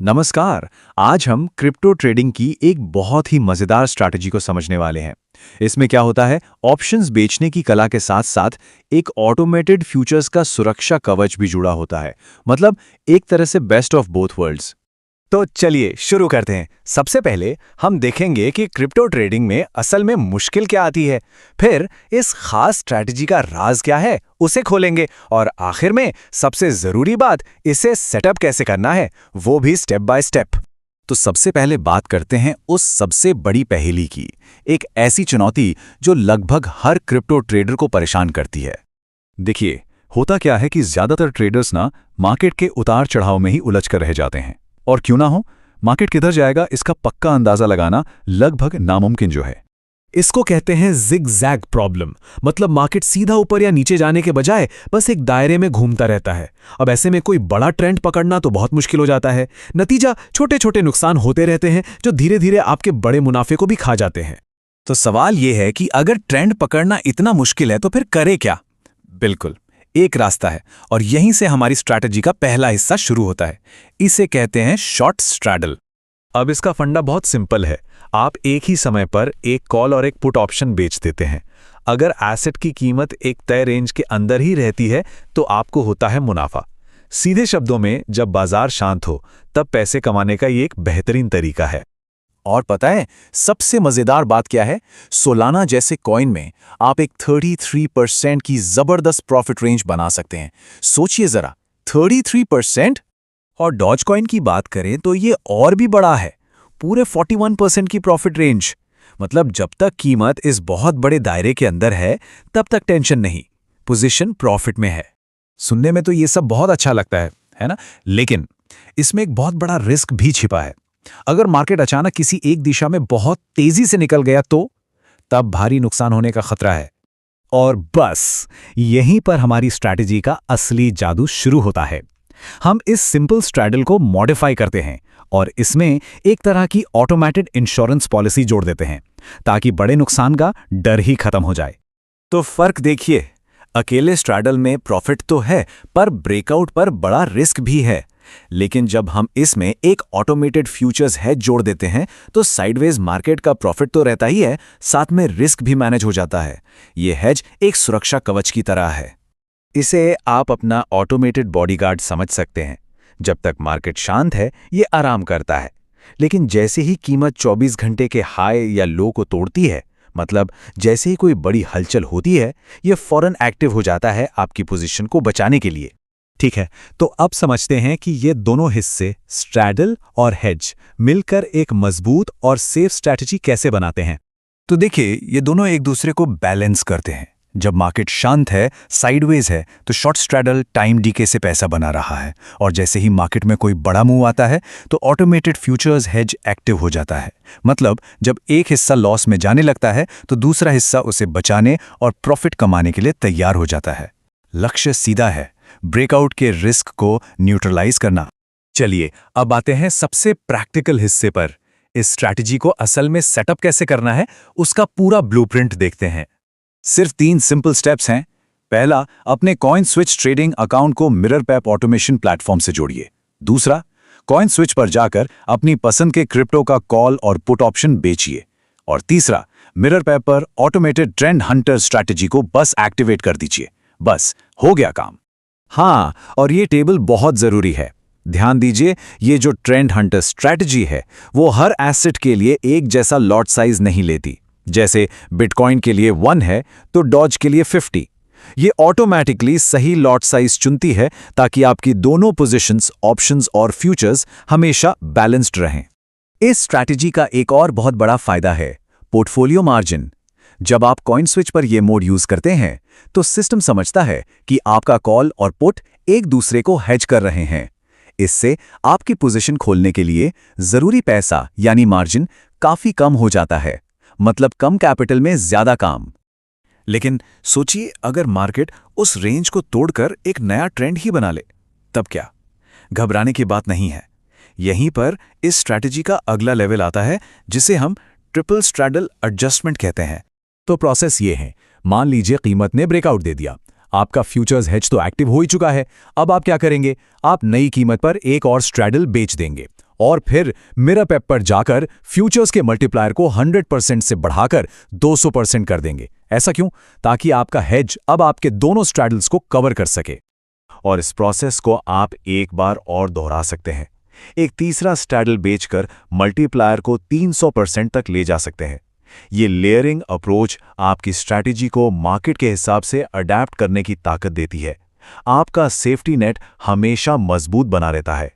नमस्कार। आज हम क्रिप्टो ट्रेडिंग की एक बहुत ही मजेदार स्ट्रैटेजी को समझने वाले हैं। इसमें क्या होता है, ऑप्शंस बेचने की कला के साथ साथ एक ऑटोमेटेड फ्यूचर्स का सुरक्षा कवच भी जुड़ा होता है। मतलब एक तरह से बेस्ट ऑफ बोथ वर्ल्ड्स। तो चलिए शुरू करते हैं। सबसे पहले हम देखेंगे कि क्रिप्टो ट्रेडिंग में असल में मुश्किल क्या आती है, फिर इस खास स्ट्रैटेजी का राज क्या है उसे खोलेंगे, और आखिर में सबसे जरूरी बात, इसे सेटअप कैसे करना है वो भी स्टेप बाय स्टेप। तो सबसे पहले बात करते हैं उस सबसे बड़ी पहेली की, एक ऐसी चुनौती जो लगभग हर क्रिप्टो ट्रेडर को परेशान करती है। देखिए, होता क्या है कि ज्यादातर ट्रेडर्स ना मार्केट के उतार चढ़ाव में ही उलझ कर रह जाते हैं, और क्यों ना हो, मार्केट किधर जाएगा इसका पक्का अंदाजा लगाना लगभग नामुमकिन जो है। इसको कहते हैं जिग-जैग प्रॉब्लम। मतलब मार्केट सीधा ऊपर या नीचे जाने के बजाय बस एक दायरे में घूमता रहता है। अब ऐसे में कोई बड़ा ट्रेंड पकड़ना तो बहुत मुश्किल हो जाता है। नतीजा छोटे छोटे नुकसान होते रहते हैं जो धीरे धीरे आपके बड़े मुनाफे को भी खा जाते हैं। तो सवाल यह है कि अगर ट्रेंड पकड़ना इतना मुश्किल है तो फिर करे क्या? बिल्कुल, एक रास्ता है, और यहीं से हमारी स्ट्रैटेजी का पहला हिस्सा शुरू होता है। इसे कहते हैं शॉर्ट स्ट्रैडल। अब इसका फंडा बहुत सिंपल है। आप एक ही समय पर एक कॉल और एक पुट ऑप्शन बेच देते हैं। अगर एसेट की कीमत एक तय रेंज के अंदर ही रहती है तो आपको होता है मुनाफा। सीधे शब्दों में, जब बाजार शांत हो तब पैसे कमाने का ये एक बेहतरीन तरीका है। और पता है सबसे मजेदार बात क्या है? सोलाना जैसे कॉइन में आप एक 33% की जबरदस्त प्रॉफिट रेंज बना सकते हैं। सोचिए जरा, 33%। और डॉज कॉइन की बात करें तो ये और भी बड़ा है, पूरे 41% की प्रॉफिट रेंज। मतलब जब तक कीमत इस बहुत बड़े दायरे के अंदर है तब तक टेंशन नहीं, पोजीशन प्रॉफिट में है। सुनने में तो ये सब बहुत अच्छा लगता है ना? लेकिन इसमें एक बहुत बड़ा रिस्क भी छिपा है। अगर मार्केट अचानक किसी एक दिशा में बहुत तेजी से निकल गया तो तब भारी नुकसान होने का खतरा है। और बस यहीं पर हमारी स्ट्रैटेजी का असली जादू शुरू होता है। हम इस सिंपल स्ट्रैडल को मॉडिफाई करते हैं और इसमें एक तरह की ऑटोमेटेड इंश्योरेंस पॉलिसी जोड़ देते हैं ताकि बड़े नुकसान का डर ही खत्म हो जाए। तो फर्क देखिए, अकेले स्ट्रैडल में प्रॉफिट तो है पर ब्रेकआउट पर बड़ा रिस्क भी है। लेकिन जब हम इसमें एक ऑटोमेटेड फ्यूचर्स हेज जोड़ देते हैं तो साइडवेज मार्केट का प्रॉफिट तो रहता ही है, साथ में रिस्क भी मैनेज हो जाता है। यह हेज एक सुरक्षा कवच की तरह है। इसे आप अपना ऑटोमेटेड बॉडीगार्ड समझ सकते हैं। जब तक मार्केट शांत है ये आराम करता है, लेकिन जैसे ही कीमत 24 घंटे के हाई या लो को तोड़ती है, मतलब जैसे ही कोई बड़ी हलचल होती है, ये फौरन एक्टिव हो जाता है आपकी पोजीशन को बचाने के लिए। ठीक है, तो अब समझते हैं कि ये दोनों हिस्से, स्ट्रैडल और हेज, मिलकर एक मजबूत और सेफ स्ट्रैटेजी कैसे बनाते हैं। तो देखिए, ये दोनों एक दूसरे को बैलेंस करते हैं। जब मार्केट शांत है, साइडवेज है, तो शॉर्ट स्ट्रैडल टाइम डीके से पैसा बना रहा है, और जैसे ही मार्केट में कोई बड़ा मूव आता है तो ऑटोमेटेड फ्यूचर्स हेज एक्टिव हो जाता है। मतलब जब एक हिस्सा लॉस में जाने लगता है तो दूसरा हिस्सा उसे बचाने और प्रॉफिट कमाने के लिए तैयार हो जाता है। लक्ष्य सीधा है, ब्रेकआउट के रिस्क को न्यूट्रलाइज करना। चलिए अब आते हैं सबसे प्रैक्टिकल हिस्से पर। इस स्ट्रैटेजी को असल में सेटअप कैसे करना है उसका पूरा ब्लूप्रिंट देखते हैं। सिर्फ 3 सिंपल स्टेप्स हैं। पहला, अपने कॉइन स्विच ट्रेडिंग अकाउंट को मिररपैप ऑटोमेशन प्लेटफॉर्म से जोड़िए। दूसरा, कॉइन स्विच पर जाकर अपनी पसंद के क्रिप्टो का कॉल और पुट ऑप्शन बेचिए। और तीसरा, मिररपैप पर ऑटोमेटेड ट्रेंड हंटर स्ट्रैटेजी को बस एक्टिवेट कर दीजिए। बस हो गया काम। हाँ, और ये टेबल बहुत जरूरी है। ध्यान दीजिए, ये जो ट्रेंड हंटर स्ट्रैटेजी है वो हर एसेट के लिए एक जैसा लॉट साइज नहीं लेती। जैसे बिटकॉइन के लिए 1 है तो डॉज के लिए 50। ये ऑटोमेटिकली सही लॉट साइज चुनती है ताकि आपकी दोनों पोजीशंस, ऑप्शंस और फ्यूचर्स हमेशा बैलेंस्ड रहें। इस स्ट्रैटेजी का एक और बहुत बड़ा फायदा है पोर्टफोलियो मार्जिन। जब आप कॉइन स्विच पर यह मोड यूज करते हैं तो सिस्टम समझता है कि आपका कॉल और पुट एक दूसरे को हेज कर रहे हैं। इससे आपकी पोजीशन खोलने के लिए जरूरी पैसा यानी मार्जिन काफी कम हो जाता है। मतलब कम कैपिटल में ज्यादा काम। लेकिन सोचिए, अगर मार्केट उस रेंज को तोड़कर एक नया ट्रेंड ही बना ले, तब क्या? घबराने की बात नहीं है। यहीं पर इस स्ट्रैटेजी का अगला लेवल आता है जिसे हम ट्रिपल स्ट्रैडल एडजस्टमेंट कहते हैं। तो प्रोसेस ये है, मान लीजिए कीमत ने ब्रेकआउट दे दिया, आपका फ्यूचर्स हेज तो एक्टिव हो ही चुका है। अब आप क्या करेंगे? आप नई कीमत पर एक और स्ट्रैडल बेच देंगे और फिर मिरर पेप पर जाकर फ्यूचर्स के मल्टीप्लायर को 100% से बढ़ाकर 200% कर देंगे। ऐसा क्यों? ताकि आपका हेज अब आपके दोनों स्ट्रैडल्स को कवर कर सके। और इस प्रोसेस को आप एक बार और दोहरा सकते हैं। एक तीसरा स्ट्रैडल बेचकर मल्टीप्लायर को 300% तक ले जा सकते हैं। ये लेयरिंग अप्रोच आपकी स्ट्रैटेजी को मार्केट के हिसाब से अडैप्ट करने की ताकत देती है। आपका सेफ्टी नेट हमेशा मजबूत बना रहता है।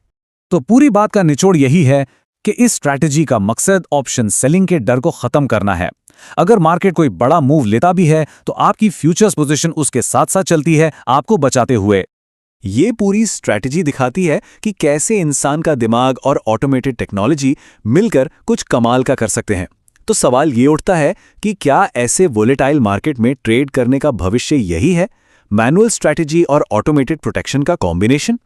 तो पूरी बात का निचोड़ यही है कि इस स्ट्रैटेजी का मकसद ऑप्शन सेलिंग के डर को खत्म करना है। अगर मार्केट कोई बड़ा मूव लेता भी है तो आपकी फ्यूचर्स पोजीशन उसके साथ साथ चलती है, आपको बचाते हुए। ये पूरी स्ट्रैटेजी दिखाती है कि कैसे इंसान का दिमाग और ऑटोमेटेड टेक्नोलॉजी मिलकर कुछ कमाल का कर सकते हैं। तो सवाल ये उठता है कि क्या ऐसे वोलेटाइल मार्केट में ट्रेड करने का भविष्य यही है, मैनुअल स्ट्रैटेजी और ऑटोमेटेड प्रोटेक्शन का कॉम्बिनेशन?